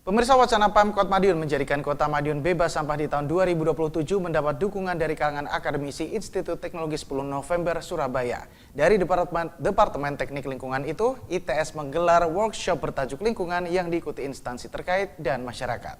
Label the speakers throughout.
Speaker 1: Pemirsa, wacana Pemkot Madiun menjadikan Kota Madiun bebas sampah di tahun 2027 mendapat dukungan dari kalangan akademisi Institut Teknologi 10 November Surabaya. Dari Departemen Teknik Lingkungan itu, ITS menggelar workshop bertajuk lingkungan yang diikuti instansi terkait dan masyarakat.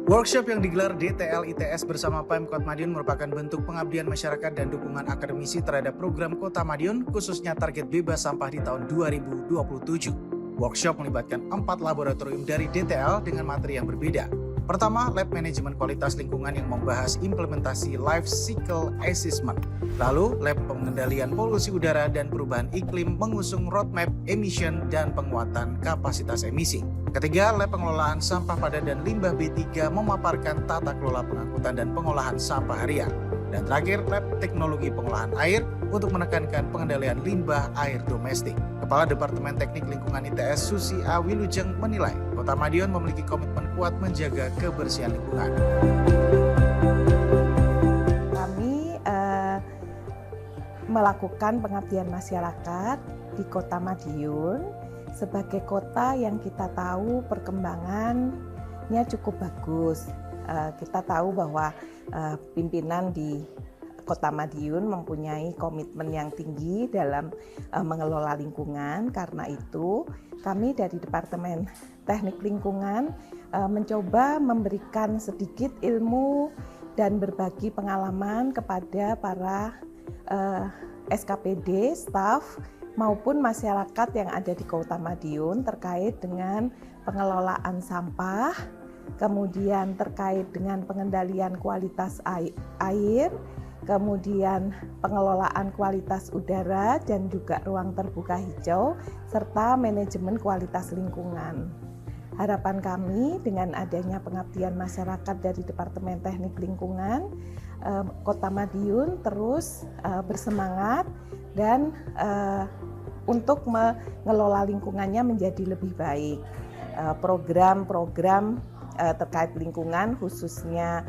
Speaker 1: Workshop yang digelar DTL ITS bersama Pemkot Madiun merupakan bentuk pengabdian masyarakat dan dukungan akademisi terhadap program Kota Madiun, khususnya target bebas sampah di tahun 2027. Workshop melibatkan 4 laboratorium dari DTL dengan materi yang berbeda. Pertama, Lab Manajemen Kualitas Lingkungan yang membahas implementasi Life Cycle Assessment. Lalu, Lab Pengendalian Polusi Udara dan Perubahan Iklim mengusung roadmap emission dan penguatan kapasitas emisi. Ketiga, Lab Pengelolaan Sampah Padat dan Limbah B3 memaparkan tata kelola pengangkutan dan pengolahan sampah harian. Dan terakhir, Lab Teknologi Pengolahan Air untuk menekankan pengendalian limbah air domestik. Kepala Departemen Teknik Lingkungan ITS Susi A. Wilujeng menilai Kota Madiun memiliki komitmen kuat menjaga kebersihan lingkungan.
Speaker 2: Kami melakukan pengabdian masyarakat di Kota Madiun sebagai kota yang kita tahu perkembangannya cukup bagus. Kita tahu bahwa pimpinan di Kota Madiun mempunyai komitmen yang tinggi dalam mengelola lingkungan. Karena itu, kami dari Departemen Teknik Lingkungan mencoba memberikan sedikit ilmu dan berbagi pengalaman kepada para SKPD, staf, maupun masyarakat yang ada di Kota Madiun terkait dengan pengelolaan sampah, kemudian terkait dengan pengendalian kualitas air, kemudian pengelolaan kualitas udara dan juga ruang terbuka hijau, serta manajemen kualitas lingkungan. Harapan kami dengan adanya pengabdian masyarakat dari Departemen Teknik Lingkungan, Kota Madiun terus bersemangat dan untuk mengelola lingkungannya menjadi lebih baik. Program-program terkait lingkungan khususnya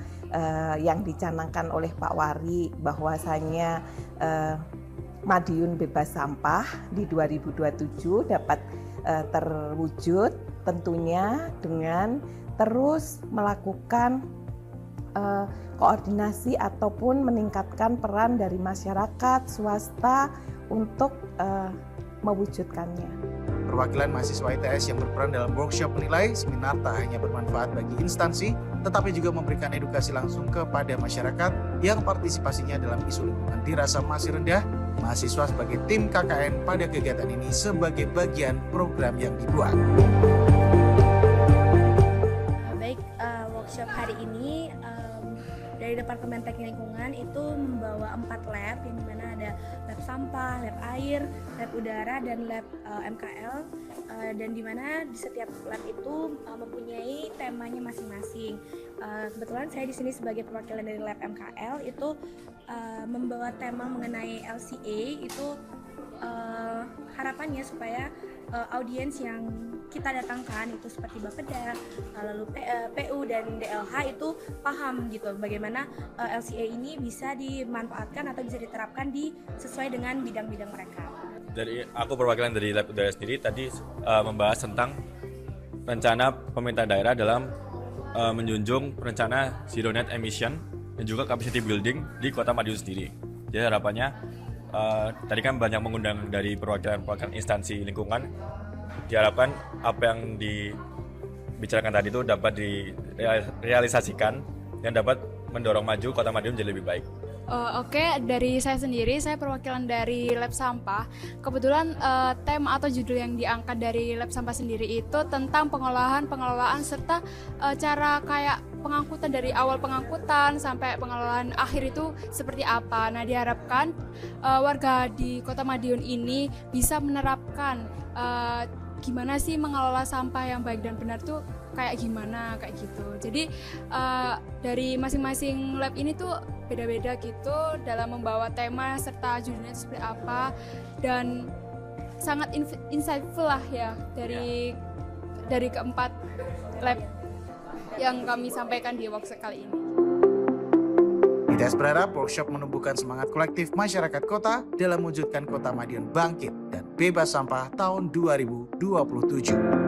Speaker 2: yang dicanangkan oleh Pak Wari bahwasanya Madiun bebas sampah di 2027 dapat terwujud tentunya dengan terus melakukan koordinasi ataupun meningkatkan peran dari masyarakat, swasta untuk mewujudkannya.
Speaker 1: Perwakilan mahasiswa ITS yang berperan dalam workshop menilai seminar tak hanya bermanfaat bagi instansi, tetapi juga memberikan edukasi langsung kepada masyarakat yang partisipasinya dalam isu lingkungan dirasa masih rendah. Mahasiswa sebagai tim KKN pada kegiatan ini sebagai bagian program yang dibuat.
Speaker 3: Baik, workshop hari ini dari Departemen Teknik Lingkungan itu membawa 4 lab, yang dimana ada lab sampah, lab air, lab udara, dan lab MKL, dan dimana di setiap lab itu mempunyai temanya masing-masing. Kebetulan saya di sini sebagai perwakilan dari lab MKL itu membawa tema mengenai LCA itu harapannya supaya audiens yang kita datangkan itu seperti Bapeda, lalu PU dan DLH itu paham gitu bagaimana LCA ini bisa dimanfaatkan atau bisa diterapkan sesuai dengan bidang-bidang mereka.
Speaker 4: Aku perwakilan dari Lab Udara sendiri tadi membahas tentang rencana pemerintah daerah dalam menjunjung rencana Zero Net Emission dan juga capacity building di Kota Madiun sendiri. Jadi harapannya tadi kan banyak mengundang dari perwakilan instansi lingkungan. Diharapkan apa yang dibicarakan tadi itu dapat direalisasikan dan dapat mendorong maju Kota Madiun menjadi lebih baik.
Speaker 5: Oke, dari saya sendiri, saya perwakilan dari Lab Sampah. Kebetulan tema atau judul yang diangkat dari Lab Sampah sendiri itu tentang pengelolaan serta cara kayak pengangkutan dari awal pengangkutan sampai pengelolaan akhir itu seperti apa. Nah, diharapkan warga di Kota Madiun ini bisa menerapkan gimana sih mengelola sampah yang baik dan benar tuh kayak gimana kayak gitu. Jadi dari masing-masing lab ini tuh beda-beda gitu dalam membawa tema serta judulnya seperti apa, dan sangat insightful lah ya dari keempat lab yang kami sampaikan di workshop kali ini.
Speaker 1: ITS berharap workshop menumbuhkan semangat kolektif masyarakat kota dalam mewujudkan Kota Madiun bangkit dan bebas sampah tahun 2027.